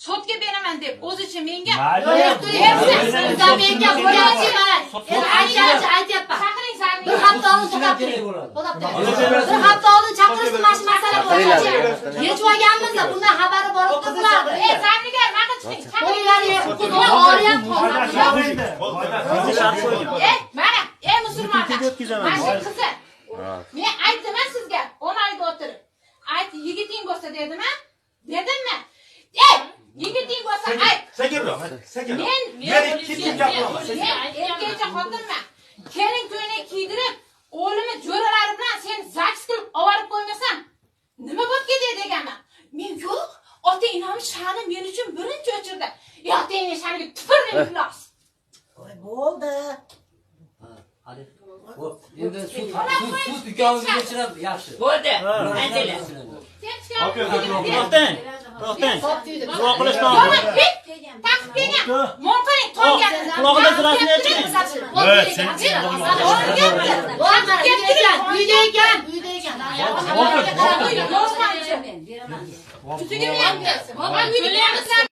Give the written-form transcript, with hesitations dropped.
sotga beraman deb o'zicha menga aytyapman. Bir hafta oldin to'xtab turing. Bir hafta oldin chaqirishdi, mana shu masala bo'yicha. Hech olganmiz, bundan xabari borib turiblar. Samliga nima qilishing? Mana, musulmonlar. Mana shu qizi. Men aytdim sizga, 10 oyda o'tirib. Ayt, yigiting bo'lsa dedimmi? Dedimmi? Yigiting bo'lsa ayt. Men erkakcha xotinman. Kelin ko'ylak kiydirib, o'g'limni jo'ralari bilan sen zaks qilib olib qo'ymasam, nima bo'lib ketadi deganman. Men yo'q, ota-onam sha'ni men uchun birinchi o'chirdi. Ota-onam sha'niga tupurdim iflos. Bo'ldi. Hadi. Endi sud ikkovimiz kechirib yaxshi. Bo'ldi. Aytaylar. To'xtang. Duo qilishdan. Taqib kelgan. Monqaning tongan. Quloqida zirasini ayting. Uyda ekan. Ustiga men. Baba uyda